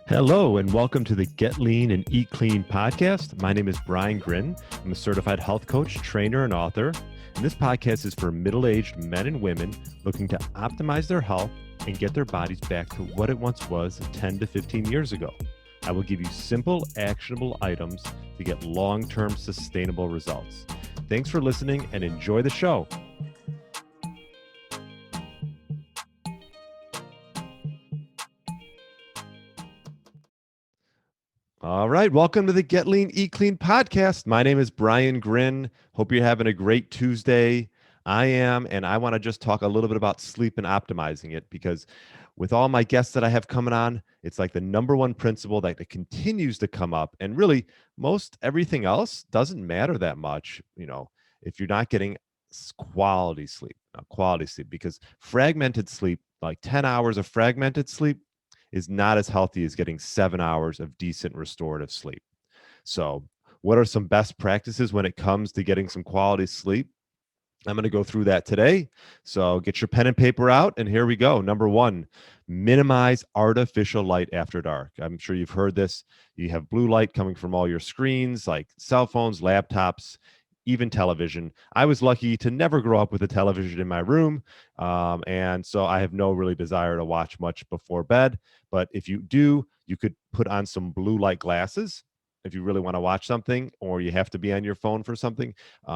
Hello, and welcome to the Get Lean and Eat Clean podcast. My name is Brian Grin. I'm a certified health coach, trainer, and author. And this podcast is for middle-aged men and women looking to optimize their health and get their bodies back to what it once was 10 to 15 years ago. I will give you simple, actionable items to get long-term sustainable results. Thanks for listening and enjoy the show. All right, welcome to the Get Lean, Eat Clean podcast. My name is Brian Grin. Hope you're having a great Tuesday. I am, and I want to just talk a little bit about sleep and optimizing it because with all my guests that I have coming on, it's like the number one principle that it continues to come up. And really, most everything else doesn't matter that much, if you're not getting quality sleep, because fragmented sleep, like 10 hours of fragmented sleep, is not as healthy as getting 7 hours of decent restorative sleep. So, what are some best practices when it comes to getting some quality sleep? I'm going to go through that today. So, get your pen and paper out, and here we go. Number one, minimize artificial light after dark. I'm sure you've heard this. You have blue light coming from all your screens, like cell phones, laptops, even television. I was lucky to never grow up with a television in my room. And so I have no really desire to watch much before bed. But if you do, you could put on some blue light glasses if you really want to watch something, or you have to be on your phone for something.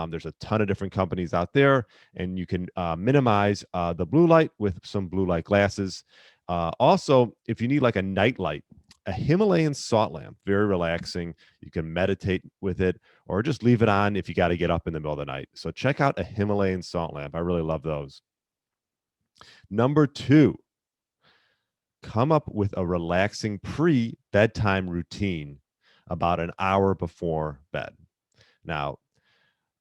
There's a ton of different companies out there, and you can minimize the blue light with some blue light glasses. Also, if you need like a night light, a Himalayan salt lamp, very relaxing. You can meditate with it or just leave it on if you got to get up in the middle of the night. So check out a Himalayan salt lamp. I really love those. Number two, come up with a relaxing pre-bedtime routine about an hour before bed. Now,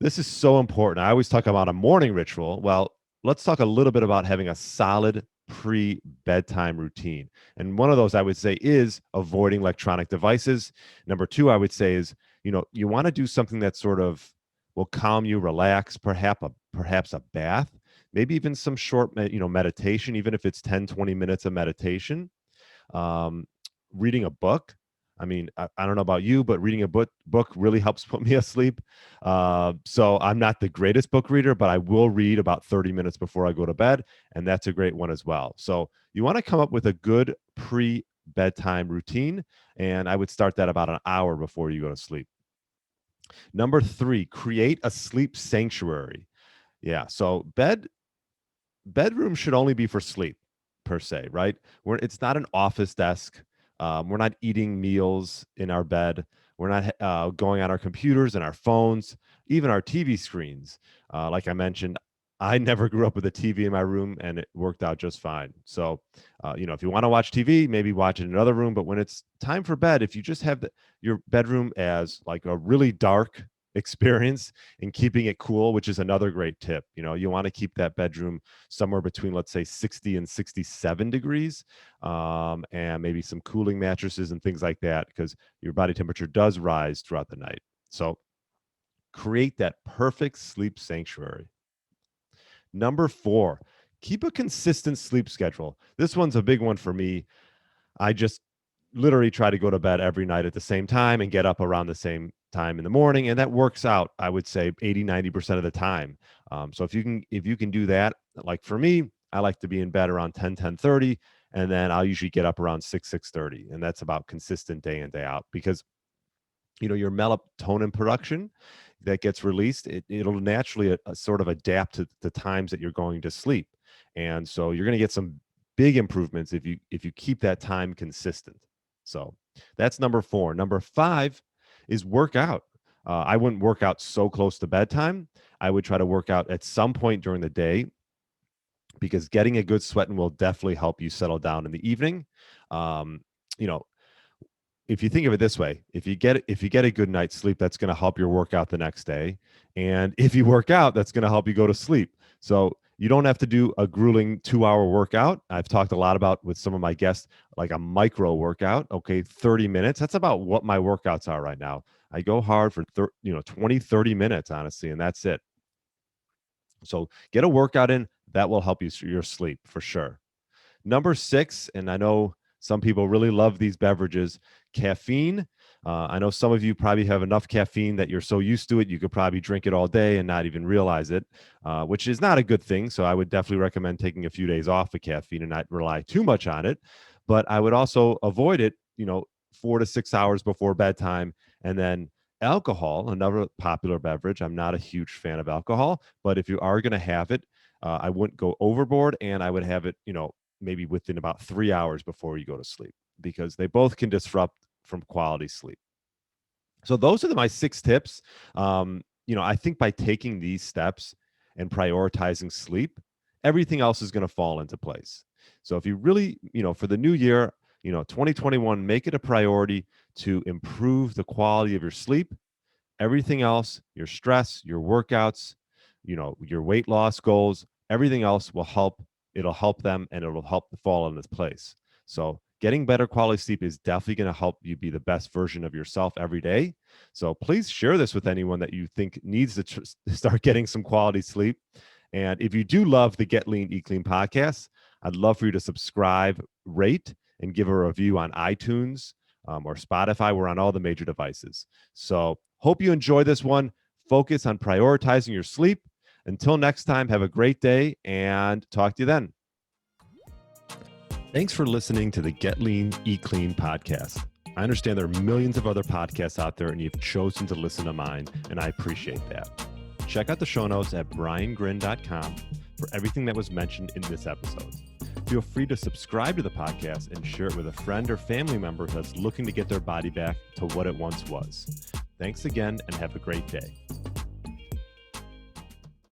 this is so important. I always talk about a morning ritual. Well, let's talk a little bit about having a solid pre-bedtime routine. And one of those I would say is avoiding electronic devices. Number two, I would say is, you want to do something that sort of will calm you, relax, perhaps a bath, maybe even some short, meditation, even if it's 10, 20 minutes of meditation. Reading a book. I mean, I don't know about you, but reading a book really helps put me asleep. So I'm not the greatest book reader, but I will read about 30 minutes before I go to bed, and that's a great one as well. So you want to come up with a good pre-bedtime routine, and I would start that about an hour before you go to sleep. Number three, create a sleep sanctuary. Yeah, so bedroom should only be for sleep per se, right? It's not an office desk. We're not eating meals in our bed. We're not going on our computers and our phones, even our TV screens. Like I mentioned, I never grew up with a TV in my room, and it worked out just fine. So, if you want to watch TV, maybe watch it in another room. But when it's time for bed, if you just have your bedroom as like a really dark experience and keeping it cool, which is another great tip. You want to keep that bedroom somewhere between, let's say, 60 and 67 degrees, and maybe some cooling mattresses and things like that, because your body temperature does rise throughout the night. So create that perfect sleep sanctuary. Number four, keep a consistent sleep schedule. This one's a big one for me. I just literally try to go to bed every night at the same time and get up around the same time in the morning, and that works out, I would say, 80-90% of the time. So if you can do that, like for me, I like to be in bed around 10-10:30, and then I'll usually get up around 6-6:30, and that's about consistent day in, day out, because your melatonin production that gets released, it'll naturally sort of adapt to the times that you're going to sleep. And so you're going to get some big improvements if you keep that time consistent. So that's number four. Number five is work out. I wouldn't work out so close to bedtime. I would try to work out at some point during the day, because getting a good sweating will definitely help you settle down in the evening. You know, if you think of it this way, if you get a good night's sleep, that's going to help your workout the next day. And if you work out, that's going to help you go to sleep. So you don't have to do a grueling 2-hour workout. I've talked a lot about with some of my guests, like a micro workout. Okay, 30 minutes. That's about what my workouts are right now. I go hard for 20, 30 minutes, honestly, and that's it. So get a workout in. That will help you your sleep for sure. Number six, and I know Some people really love these beverages. Caffeine, I know some of you probably have enough caffeine that you're so used to it, you could probably drink it all day and not even realize it, which is not a good thing. So I would definitely recommend taking a few days off of caffeine and not rely too much on it. But I would also avoid it, 4 to 6 hours before bedtime. And then alcohol, another popular beverage. I'm not a huge fan of alcohol, but if you are going to have it, I wouldn't go overboard, and I would have it, maybe within about 3 hours before you go to sleep, because they both can disrupt from quality sleep. So those are my 6 tips. I think by taking these steps and prioritizing sleep, everything else is going to fall into place. So if you really, for the new year, 2021, make it a priority to improve the quality of your sleep. Everything else, your stress, your workouts, your weight loss goals, everything else will help. It'll help them, and it'll help fall into place. So getting better quality sleep is definitely going to help you be the best version of yourself every day. So please share this with anyone that you think needs to start getting some quality sleep. And if you do love the Get Lean, Eat Clean podcast, I'd love for you to subscribe, rate, and give a review on iTunes or Spotify. We're on all the major devices. So hope you enjoy this one. Focus on prioritizing your sleep. Until next time, have a great day and talk to you then. Thanks for listening to the Get Lean, Eat Clean podcast. I understand there are millions of other podcasts out there, and you've chosen to listen to mine, and I appreciate that. Check out the show notes at briangrin.com for everything that was mentioned in this episode. Feel free to subscribe to the podcast and share it with a friend or family member that's looking to get their body back to what it once was. Thanks again, and have a great day.